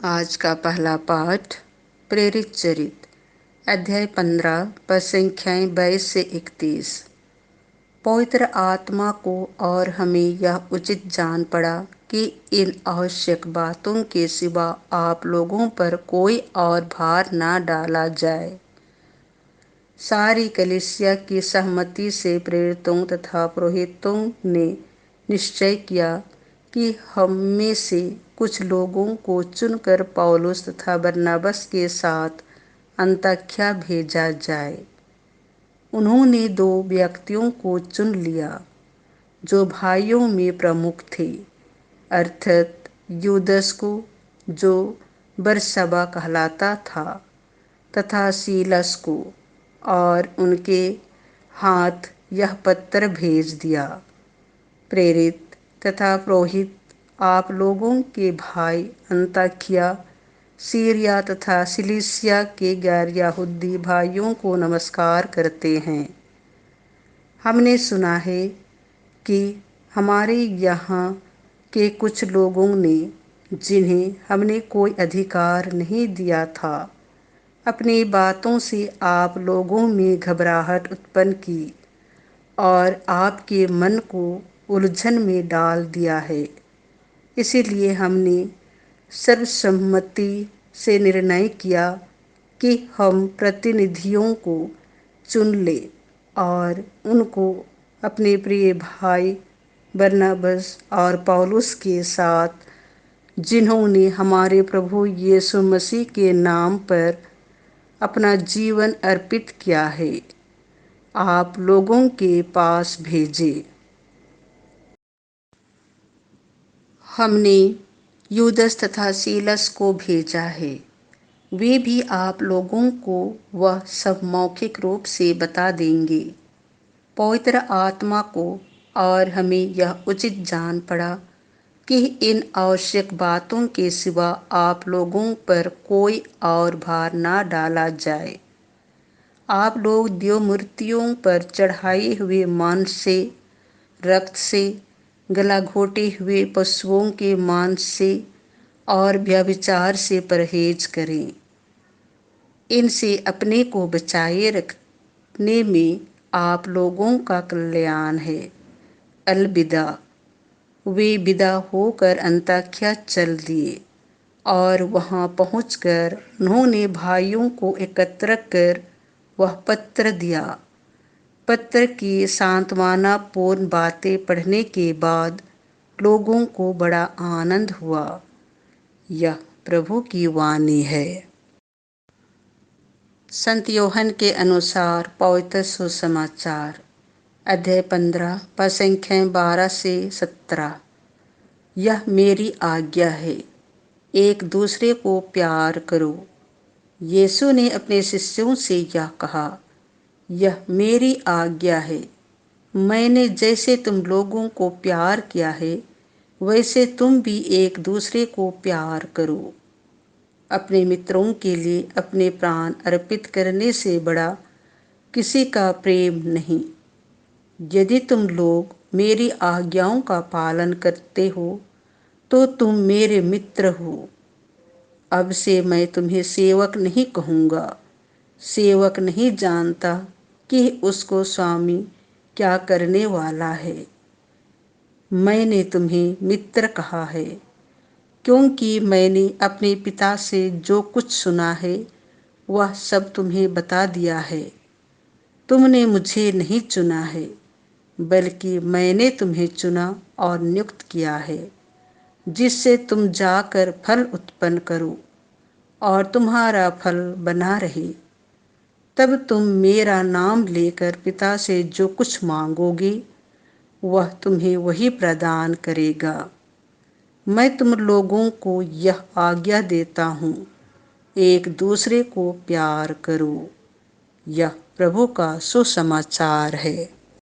आज का पहला पाठ प्रेरित चरित अध्याय 15 पद संख्याएं 22 से 31। पवित्र आत्मा को और हमें यह उचित जान पड़ा कि इन आवश्यक बातों के सिवा आप लोगों पर कोई और भार ना डाला जाए। सारी कलीसिया की सहमति से प्रेरितों तथा पुरोहितों ने निश्चय किया कि हम में से कुछ लोगों को चुनकर पौलुस तथा बरनबास के साथ अंताख्या भेजा जाए। उन्होंने 2 व्यक्तियों को चुन लिया जो भाइयों में प्रमुख थे, अर्थात यूदस को जो बरसबा कहलाता था तथा सीलस को, और उनके हाथ यह पत्र भेज दिया। प्रेरित तथा पुरोहित आप लोगों के भाई अंताकिया, सीरिया तथा सिलिसिया के गैर यहूदी भाइयों को नमस्कार करते हैं। हमने सुना है कि हमारे यहाँ के कुछ लोगों ने, जिन्हें हमने कोई अधिकार नहीं दिया था, अपनी बातों से आप लोगों में घबराहट उत्पन्न की और आपके मन को उलझन में डाल दिया है। इसीलिए हमने सर्वसम्मति से निर्णय किया कि हम प्रतिनिधियों को चुन लें और उनको अपने प्रिय भाई बरनबास और पौलुस के साथ, जिन्होंने हमारे प्रभु यीशु मसीह के नाम पर अपना जीवन अर्पित किया है, आप लोगों के पास भेजे। हमने यूदस तथा सीलस को भेजा है। वे भी आप लोगों को वह सब मौखिक रूप से बता देंगे। पवित्र आत्मा को और हमें यह उचित जान पड़ा कि इन आवश्यक बातों के सिवा आप लोगों पर कोई और भार ना डाला जाए। आप लोग देव मूर्तियों पर चढ़ाए हुए मांस से, रक्त से, गला घोटे हुए पशुओं के मांस से और व्यभिचार से परहेज करें। इनसे अपने को बचाए रखने में आप लोगों का कल्याण है। अलविदा। वे विदा होकर अंताख्या चल दिए और वहां पहुंचकर उन्होंने भाइयों को एकत्र कर वह पत्र दिया। पत्र की सांत्वनापूर्ण बातें पढ़ने के बाद लोगों को बड़ा आनंद हुआ। यह प्रभु की वाणी है। संत यूहन्ना के अनुसार पवित्र सुसमाचार अध्याय 15 पद संख्याएं 12 से 17। यह मेरी आज्ञा है, एक दूसरे को प्यार करो। यीशु ने अपने शिष्यों से यह कहा, यह मेरी आज्ञा है, मैंने जैसे तुम लोगों को प्यार किया है, वैसे तुम भी एक दूसरे को प्यार करो। अपने मित्रों के लिए अपने प्राण अर्पित करने से बड़ा किसी का प्रेम नहीं। यदि तुम लोग मेरी आज्ञाओं का पालन करते हो तो तुम मेरे मित्र हो। अब से मैं तुम्हें सेवक नहीं कहूँगा। सेवक नहीं जानता कि उसको स्वामी क्या करने वाला है। मैंने तुम्हें मित्र कहा है, क्योंकि मैंने अपने पिता से जो कुछ सुना है वह सब तुम्हें बता दिया है। तुमने मुझे नहीं चुना है, बल्कि मैंने तुम्हें चुना और नियुक्त किया है, जिससे तुम जाकर फल उत्पन्न करो और तुम्हारा फल बना रहे। तब तुम मेरा नाम लेकर पिता से जो कुछ मांगोगे वह तुम्हें वही प्रदान करेगा। मैं तुम लोगों को यह आज्ञा देता हूँ, एक दूसरे को प्यार करो। यह प्रभु का सुसमाचार है।